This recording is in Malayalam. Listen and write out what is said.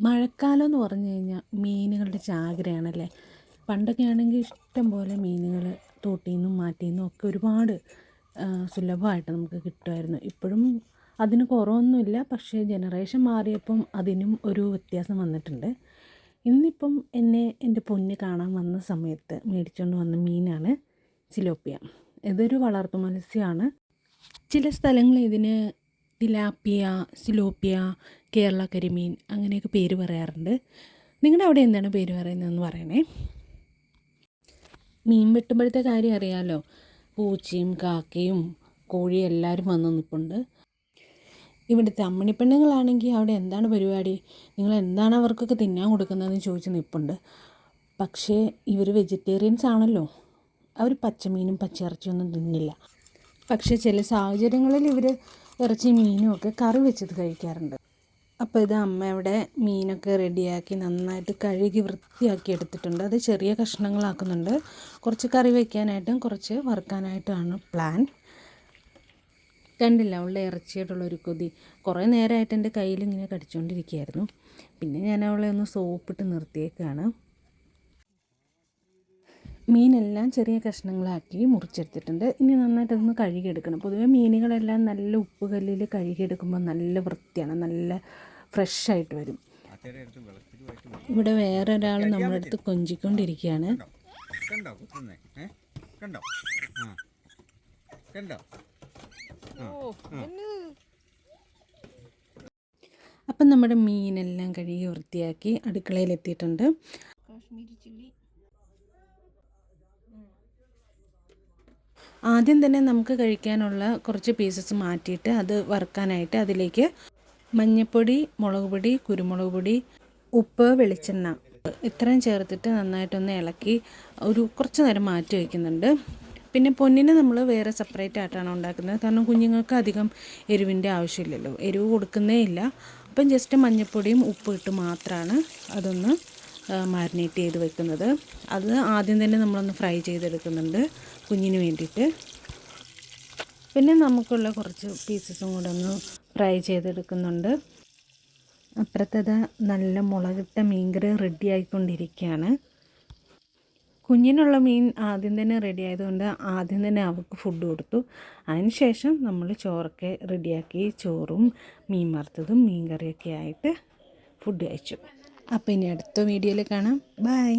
മഴക്കാലം എന്ന് പറഞ്ഞു കഴിഞ്ഞാൽ മീനുകളുടെ ചാകരയാണല്ലേ. പണ്ടൊക്കെ ആണെങ്കിൽ ഇഷ്ടം പോലെ മീനുകൾ തോട്ടിൽ നിന്നും മാറ്റിൽ നിന്നും ഒക്കെ ഒരുപാട് സുലഭമായിട്ട് നമുക്ക് കിട്ടുമായിരുന്നു. ഇപ്പോഴും അതിന് കുറവൊന്നുമില്ല, പക്ഷേ ജനറേഷൻ മാറിയപ്പം അതിനും ഒരു വ്യത്യാസം വന്നിട്ടുണ്ട്. ഇന്നിപ്പം എൻ്റെ പൊന്ന് കാണാൻ വന്ന സമയത്ത് മേടിച്ചുകൊണ്ട് വന്ന മീനാണ് സിലോപ്പിയ. ഇതൊരു വളർത്തു മത്സ്യമാണ്. ചില സ്ഥലങ്ങളിൽ ഇതിന് തിലാപ്പിയ, സിലോപ്പിയ, കേരള കരിമീൻ അങ്ങനെയൊക്കെ പേര് പറയാറുണ്ട്. നിങ്ങളുടെ അവിടെ എന്താണ് പേര് പറയുന്നതെന്ന് പറയണേ. മീൻ വെട്ടുമ്പോഴത്തെ കാര്യം അറിയാമല്ലോ, പൂച്ചയും കാക്കയും കോഴിയും എല്ലാവരും വന്ന് നിൽപ്പുണ്ട്. ഇവിടുത്തെ അമ്മണിപ്പെണ്ണുങ്ങളാണെങ്കിൽ അവിടെ എന്താണ് പരിപാടി, നിങ്ങൾ എന്താണ് അവർക്കൊക്കെ തിന്നാൻ കൊടുക്കുന്നതെന്ന് ചോദിച്ച് നിൽപ്പുണ്ട്. പക്ഷേ ഇവർ വെജിറ്റേറിയൻസ് ആണല്ലോ, അവർ പച്ചമീനും പച്ചിറച്ചിയൊന്നും തിന്നില്ല. പക്ഷേ ചില സാഹചര്യങ്ങളിൽ ഇവർ ഇറച്ചി മീനും ഒക്കെ കറി വെച്ചത് കഴിക്കാറുണ്ട്. അപ്പോൾ ഇത് അമ്മ അവിടെ മീനൊക്കെ റെഡിയാക്കി നന്നായിട്ട് കഴുകി വൃത്തിയാക്കി എടുത്തിട്ടുണ്ട്. അത് ചെറിയ കഷ്ണങ്ങളാക്കുന്നുണ്ട്. കുറച്ച് കറി വയ്ക്കാനായിട്ടും കുറച്ച് വറുക്കാനായിട്ടുമാണ് പ്ലാൻ. കണ്ടില്ല അവളുടെ ഇറച്ചിയായിട്ടുള്ളൊരു കൊതി. കുറേ നേരമായിട്ട് എൻ്റെ കയ്യിൽ ഇങ്ങനെ കടിച്ചുകൊണ്ടിരിക്കുകയായിരുന്നു. പിന്നെ ഞാൻ അവളെ ഒന്ന് സോപ്പിട്ട് നിർത്തിയേക്കാണ്. മീനെല്ലാം ചെറിയ കഷ്ണങ്ങളാക്കി മുറിച്ചെടുത്തിട്ടുണ്ട്. ഇനി നന്നായിട്ടതൊന്ന് കഴുകിയെടുക്കണം. പൊതുവേ മീനുകളെല്ലാം നല്ല ഉപ്പുകല്ലിൽ കഴുകിയെടുക്കുമ്പോൾ നല്ല വൃത്തിയാണ്, നല്ല ഫ്രഷായിട്ട് വരും. ഇവിടെ വേറൊരാൾ നമ്മുടെ അടുത്ത് കൊഞ്ചിക്കൊണ്ടിരിക്കുകയാണ്. അപ്പം നമ്മുടെ മീനെല്ലാം കഴുകി വൃത്തിയാക്കി അടുക്കളയിലെത്തിയിട്ടുണ്ട്. കാശ്മീരി ചില്ലി ആദ്യം തന്നെ നമുക്ക് കഴിക്കാനുള്ള കുറച്ച് പീസസ് മാറ്റിയിട്ട് അത് വറുക്കാനായിട്ട് അതിലേക്ക് മഞ്ഞൾപ്പൊടി, മുളക് പൊടി, കുരുമുളക് പൊടി, ഉപ്പ്, വെളിച്ചെണ്ണ ഇത്രയും ചേർത്തിട്ട് നന്നായിട്ടൊന്ന് ഇളക്കി ഒരു കുറച്ച് നേരം മാറ്റി വയ്ക്കുന്നുണ്ട്. പിന്നെ പൊന്നിന് നമ്മൾ വേറെ സെപ്പറേറ്റ് ആയിട്ടാണ് ഉണ്ടാക്കുന്നത്. കാരണം കുഞ്ഞുങ്ങൾക്ക് അധികം എരിവിൻ്റെ ആവശ്യമില്ലല്ലോ, എരിവ് കൊടുക്കുന്നേ ഇല്ല. അപ്പം ജസ്റ്റ് മഞ്ഞൾപ്പൊടിയും ഉപ്പും ഇട്ട് മാത്രമാണ് അതൊന്ന് മാരിനേറ്റ് ചെയ്ത് വെക്കുന്നത്. അത് ആദ്യം തന്നെ നമ്മളൊന്ന് ഫ്രൈ ചെയ്തെടുക്കുന്നുണ്ട് കുഞ്ഞിന് വേണ്ടിയിട്ട്. പിന്നെ നമുക്കുള്ള കുറച്ച് പീസസും കൂടെ ഒന്ന് ഫ്രൈ ചെയ്തെടുക്കുന്നുണ്ട്. അപ്പുറത്തത് നല്ല മുളകിട്ട മീൻകറി റെഡി ആയിക്കൊണ്ടിരിക്കുകയാണ്. കുഞ്ഞിനുള്ള മീൻ ആദ്യം തന്നെ റെഡി ആയതുകൊണ്ട് ആദ്യം തന്നെ അവൾക്ക് ഫുഡ് കൊടുത്തു. അതിന് ശേഷം നമ്മൾ ചോറൊക്കെ റെഡിയാക്കി ചോറും മീൻ വറുത്തതും മീൻ കറിയൊക്കെ ആയിട്ട് ഫുഡ് കഴിച്ചു. അപ്പോൾ ഇനി അടുത്ത വീഡിയോയിൽ കാണാം. ബൈ.